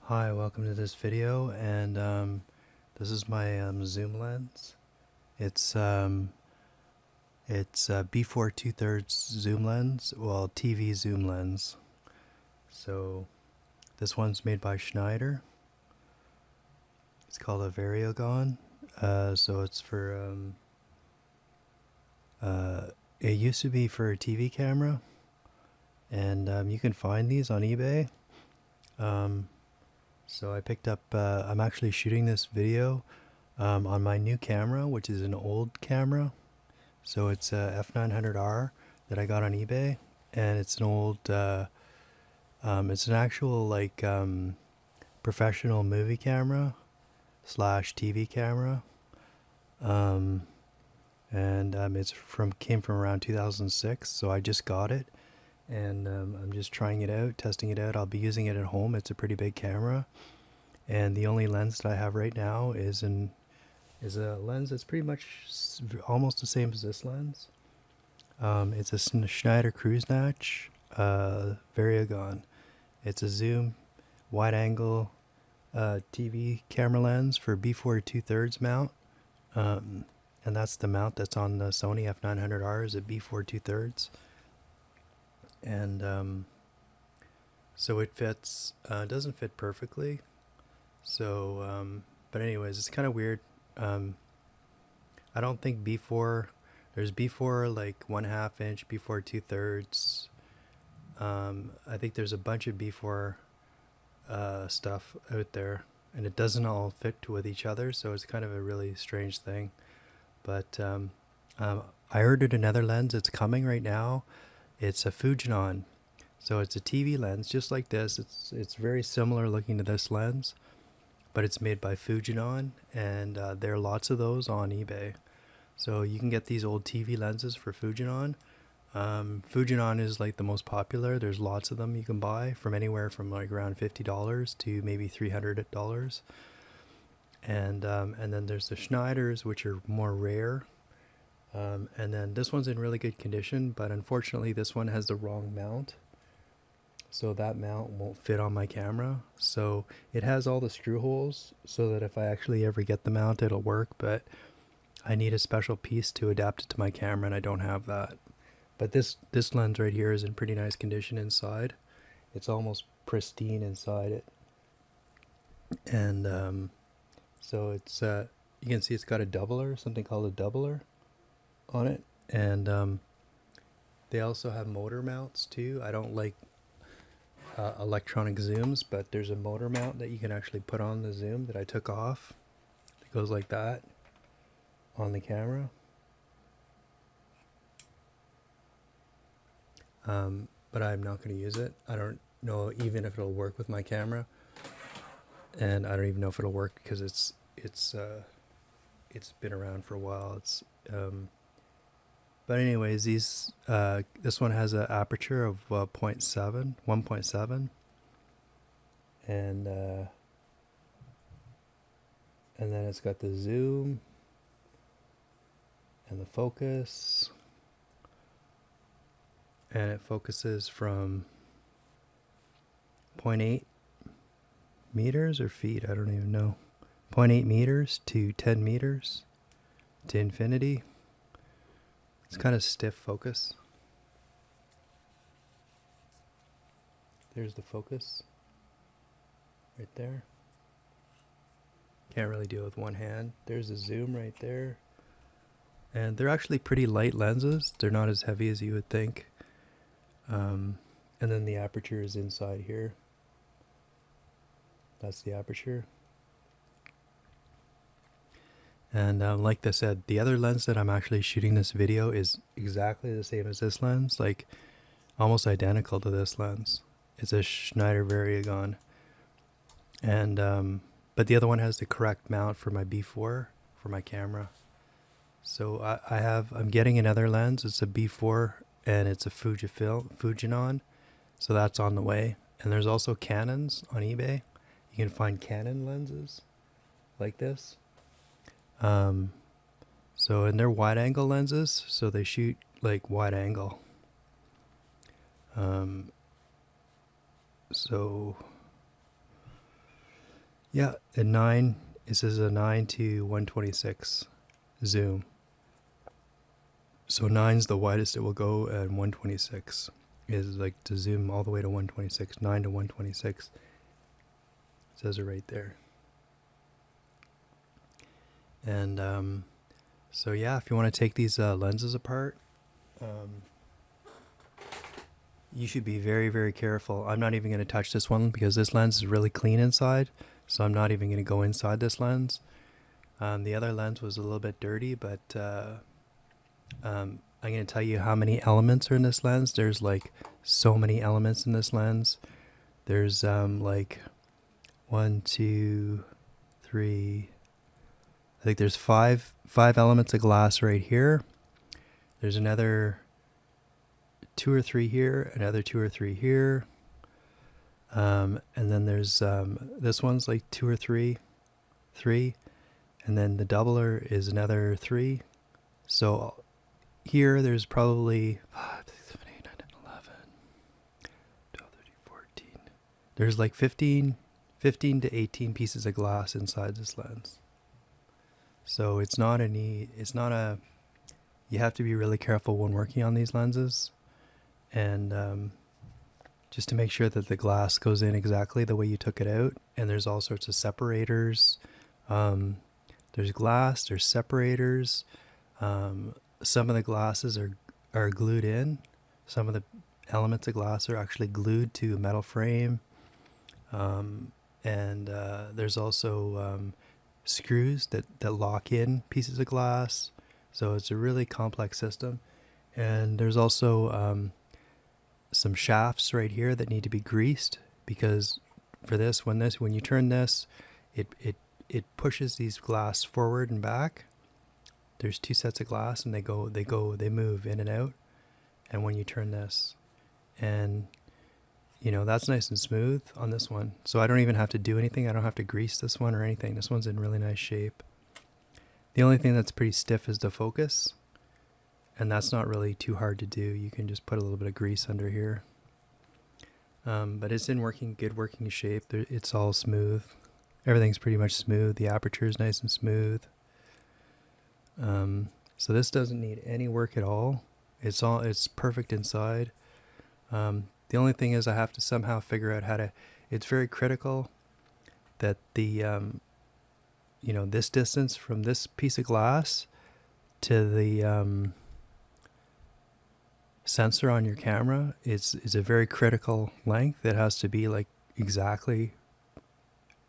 Hi, welcome to this video, and this is my zoom lens. It's B4 2/3 zoom lens, well, TV zoom lens. So this one's made by Schneider. It's called a Variogon. So it's for it used to be for a TV camera, and you can find these on eBay. So I picked up, I'm actually shooting this video on my new camera, which is an old camera. So it's a F900R that I got on eBay, and it's an old, it's an actual like professional movie camera slash TV camera. It's came from around 2006, so I just got it, and I'm just trying it out, testing it out. I'll be using it at home. It's a pretty big camera, and the only lens that I have right now is a lens that's pretty much almost the same as this lens. It's a Schneider Cruise Natch Variogon. It's a zoom wide angle TV camera lens for B4 2/3 mount. And that's the mount that's on the Sony F900R, is a B4 2/3. And so it fits, doesn't fit perfectly. So, but anyways, it's kind of weird. I don't think B4, there's B4 like 1/2 inch, B4 2/3. I think there's a bunch of B4 stuff out there, and it doesn't all fit with each other, so it's kind of a really strange thing. But I ordered another lens. It's coming right now. It's a Fujinon. So it's a TV lens just like this. It's very similar looking to this lens, but it's made by Fujinon, and there are lots of those on eBay. So you can get these old TV lenses for Fujinon. Fujinon is like the most popular. There's lots of them you can buy, from anywhere from like around $50 to maybe $300. And then there's the Schneiders, which are more rare. And then this one's in really good condition, but unfortunately this one has the wrong mount. So that mount won't fit on my camera. So it has all the screw holes so that if I actually ever get the mount, it'll work, but I need a special piece to adapt it to my camera, and I don't have that. But this lens right here is in pretty nice condition inside. It's almost pristine inside it. And so it's you can see it's got a doubler, something called a doubler on it. And they also have motor mounts too. I don't like electronic zooms, but there's a motor mount that you can actually put on the zoom that I took off. It goes like that on the camera. But I'm not going to use it. I don't know even if it'll work with my camera, and I don't even know if it'll work because it's been around for a while. But anyways, this one has an aperture of 1.7, and then it's got the zoom and the focus, and it focuses from 0.8 meters or feet, I don't even know, 0.8 meters to 10 meters to infinity. It's kind of stiff focus. There's the focus right there. Can't really do it with one hand. There's the zoom right there. And they're actually pretty light lenses. They're not as heavy as you would think. And then the aperture is inside here. That's the aperture. And like I said, the other lens that I'm actually shooting this video is exactly the same as this lens, like almost identical to this lens. It's a Schneider Variogon. And but the other one has the correct mount for my B4 for my camera. So I'm getting another lens. It's a B4, and it's a Fujinon. So that's on the way. And there's also Canons on eBay. You can find Canon lenses like this. And they're wide angle lenses, so they shoot like wide angle. So Yeah, at 9, it says a 9 to 126 zoom. So 9's the widest it will go, and 126 is like to zoom all the way to 126. 9 to 126. It says it right there. And so yeah, if you want to take these lenses apart, you should be very, very careful. I'm not even going to touch this one because this lens is really clean inside, so I'm not even going to go inside this lens. The other lens was a little bit dirty, but I'm going to tell you how many elements are in this lens. There's like so many elements in this lens. There's like 1, 2, 3. I think there's five elements of glass right here. There's another 2 or 3 here, another 2 or 3 here. And then there's this one's like 2 or 3, and then the doubler is another 3. So here there's probably 5, 6, 7, 8, 9, 10, 11, 12, 13, 14. There's like 15 to 18 pieces of glass inside this lens. So it's not a, you have to be really careful when working on these lenses, and just to make sure that the glass goes in exactly the way you took it out. And there's all sorts of separators. There's glass, there's separators. Some of the glasses are glued in. Some of the elements of glass are actually glued to a metal frame. And there's also screws that lock in pieces of glass. So it's a really complex system. And there's also some shafts right here that need to be greased, because for this, when you turn this, it pushes these glass forward and back. There's 2 sets of glass, and they move in and out. And when you turn this, and that's nice and smooth on this one. So I don't even have to do anything. I don't have to grease this one or anything. This one's in really nice shape. The only thing that's pretty stiff is the focus, and that's not really too hard to do. You can just put a little bit of grease under here. But it's in good working shape. It's all smooth. Everything's pretty much smooth. The aperture is nice and smooth. So this doesn't need any work at all. It's perfect inside. The only thing is I have to somehow figure out it's very critical that the, this distance from this piece of glass to the sensor on your camera is a very critical length. It has to be like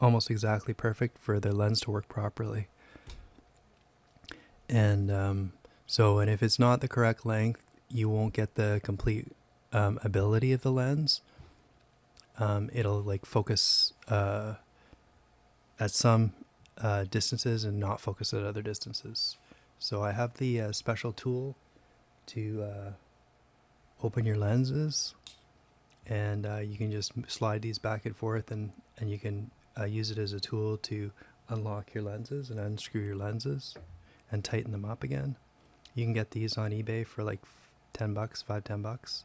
almost exactly perfect for the lens to work properly. And and if it's not the correct length, you won't get the complete ability of the lens. It'll like focus at some distances and not focus at other distances. So I have the special tool to open your lenses, and you can just slide these back and forth, and you can use it as a tool to unlock your lenses and unscrew your lenses and tighten them up again. You can get these on eBay for like $10, $5-10.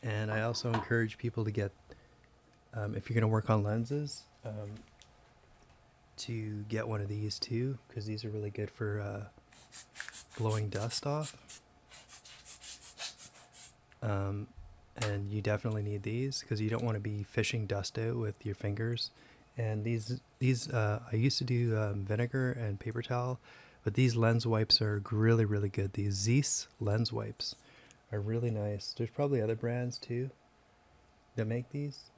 And I also encourage people to get, if you're going to work on lenses, to get one of these too, because these are really good for blowing dust off. And you definitely need these because you don't want to be fishing dust out with your fingers. And these I used to do vinegar and paper towel, but these lens wipes are really, really good. These Zeiss lens wipes are really nice. There's probably other brands too that make these,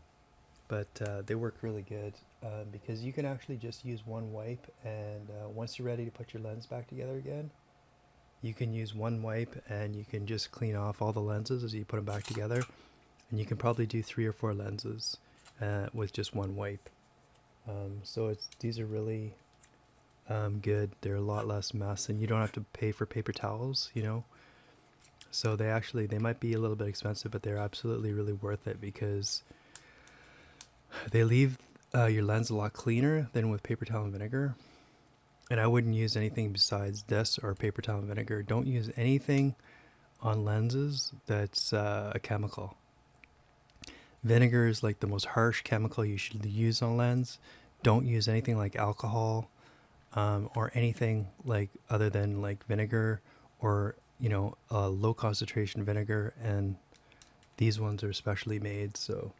but they work really good because you can actually just use one wipe, and once you're ready to put your lens back together again, you can use one wipe and you can just clean off all the lenses as you put them back together, and you can probably do 3 or 4 lenses with just one wipe. So these are really good. They're a lot less mess, and you don't have to pay for paper towels, So they might be a little bit expensive, but they're absolutely really worth it because they leave your lens a lot cleaner than with paper towel and vinegar. And I wouldn't use anything besides this or paper towel and vinegar. Don't use anything on lenses that's a chemical. Vinegar is like the most harsh chemical you should use on a lens. don't use anything like alcohol or anything like other than like vinegar or low concentration vinegar, and these ones are specially made, so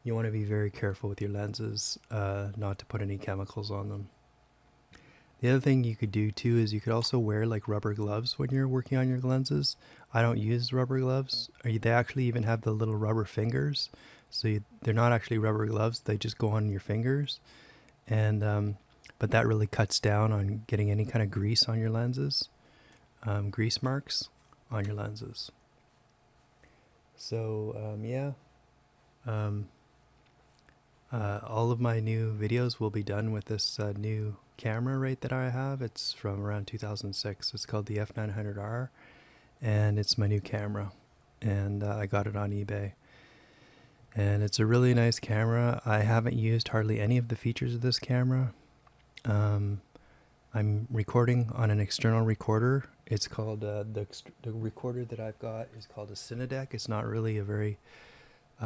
you want to be very careful with your lenses not to put any chemicals on them. The other thing you could do too is you could also wear like rubber gloves when you're working on your lenses. I don't use rubber gloves. They actually even have the little rubber fingers, so they're not actually rubber gloves, they just go on your fingers, and but that really cuts down on getting any kind of grease on your lenses, grease marks on your lenses. So yeah, all of my new videos will be done with this new camera right that I have. It's from around 2006. It's called the F900R, and it's my new camera, and I got it on eBay. And it's a really nice camera. I haven't used hardly any of the features of this camera. I'm recording on an external recorder. It's called, the recorder that I've got is called a Cinedec. It's not really a very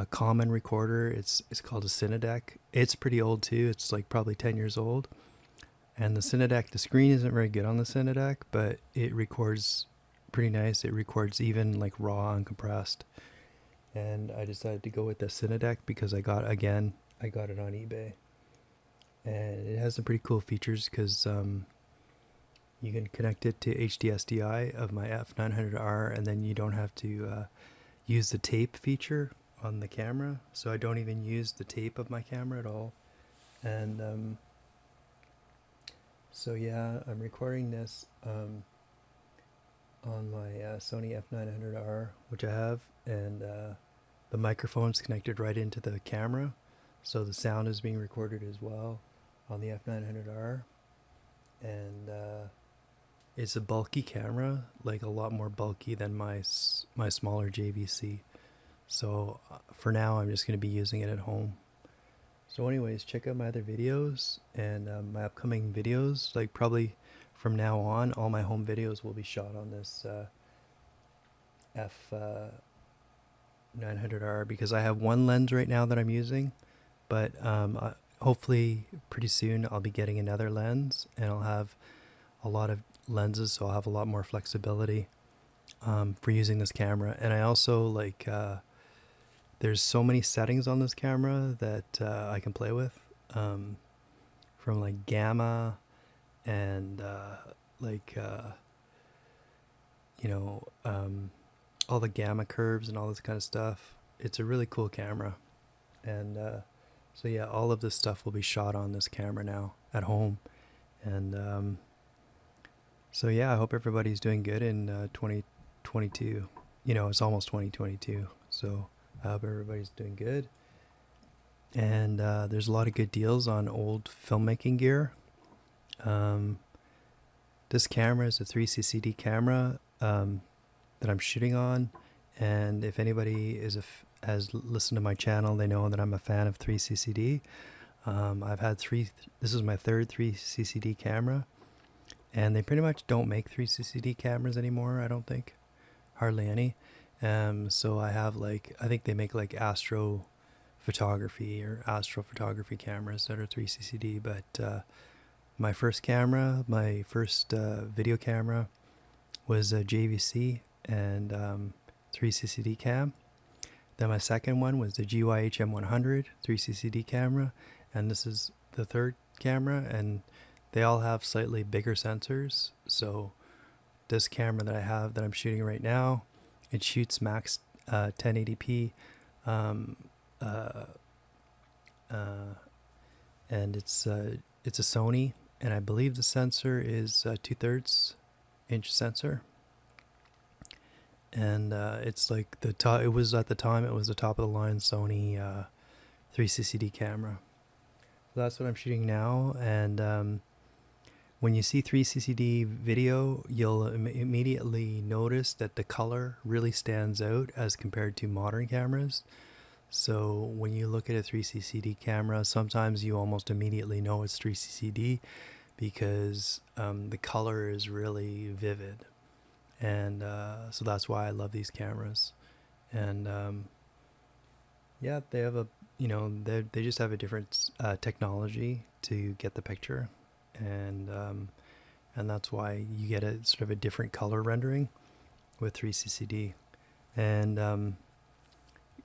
common recorder. It's called a Cinedec. It's pretty old too. It's like probably 10 years old. And the Cinedec, the screen isn't very good on the Cinedec, but it records pretty nice. It records even like raw and compressed. And I decided to go with the Cinedec because I got it on eBay. And it has some pretty cool features because you can connect it to HDSDI of my F900R, and then you don't have to use the tape feature on the camera. So I don't even use the tape of my camera at all. And so yeah, I'm recording this on my Sony F900R, which I have, and the microphone's connected right into the camera, so the sound is being recorded as well on the F900R. And it's a bulky camera, like a lot more bulky than my smaller JVC. So for now, I'm just going to be using it at home. So anyways, check out my other videos and my upcoming videos. Like probably from now on, all my home videos will be shot on this F900R, because I have one lens right now that I'm using, but hopefully pretty soon I'll be getting another lens, and I'll have a lot of lenses, so I'll have a lot more flexibility for using this camera. And I also like there's so many settings on this camera that I can play with, from like gamma and all the gamma curves and all this kind of stuff. It's a really cool camera. And so yeah, all of this stuff will be shot on this camera now at home. And so yeah, I hope everybody's doing good in 2022. It's almost 2022, so I hope everybody's doing good. And there's a lot of good deals on old filmmaking gear. This camera is a 3CCD camera that I'm shooting on, and if anybody has listened to my channel, they know that I'm a fan of 3CCD. I've had this is my third 3CCD camera, and they pretty much don't make 3CCD cameras anymore, I don't think. Hardly any. So I have I think they make like astrophotography cameras that are 3CCD, but my first video camera was a JVC and 3CCD cam. Then my second one was the GYHM100 3CCD camera, and this is the third camera, and they all have slightly bigger sensors. So this camera that I have that I'm shooting right now, it shoots max 1080p, and it's a Sony, and I believe the sensor is a 2/3 inch sensor. And it's like the top. It was at the time. It was the top of the line Sony 3CCD camera. So that's what I'm shooting now. And when you see 3CCD video, you'll immediately notice that the color really stands out as compared to modern cameras. So when you look at a 3CCD camera, sometimes you almost immediately know it's 3CCD because the color is really vivid. And so that's why I love these cameras. And yeah, they have they just have a different technology to get the picture, and that's why you get a sort of a different color rendering with 3CCD. And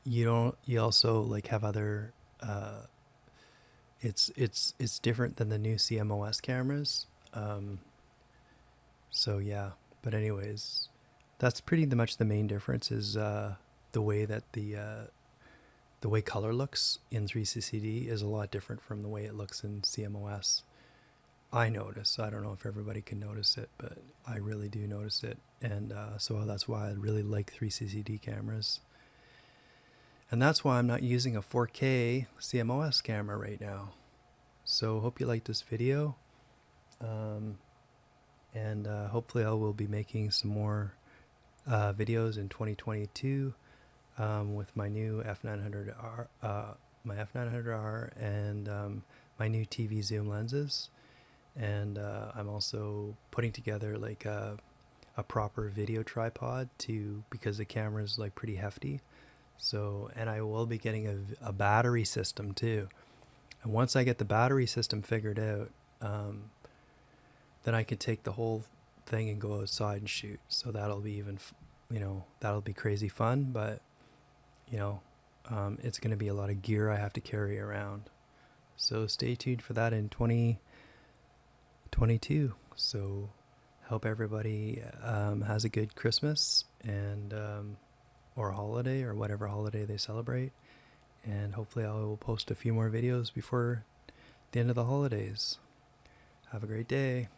you also like have other it's different than the new CMOS cameras. So yeah, but anyways, that's pretty much the main difference is the way that the way color looks in 3CCD is a lot different from the way it looks in CMOS. I notice. I don't know if everybody can notice it, but I really do notice it. And so that's why I really like 3CCD cameras. And that's why I'm not using a 4K CMOS camera right now. So hope you liked this video. And hopefully I will be making some more videos in 2022 with my new F900R, my F900R, and my new TV zoom lenses. And I'm also putting together like a proper video tripod because the camera is like pretty hefty. So, and I will be getting a battery system too. And once I get the battery system figured out, then I could take the whole thing and go outside and shoot. So that'll be even, that'll be crazy fun. But, it's going to be a lot of gear I have to carry around. So stay tuned for that in 2022. So hope everybody has a good Christmas and or holiday or whatever holiday they celebrate. And hopefully I will post a few more videos before the end of the holidays. Have a great day.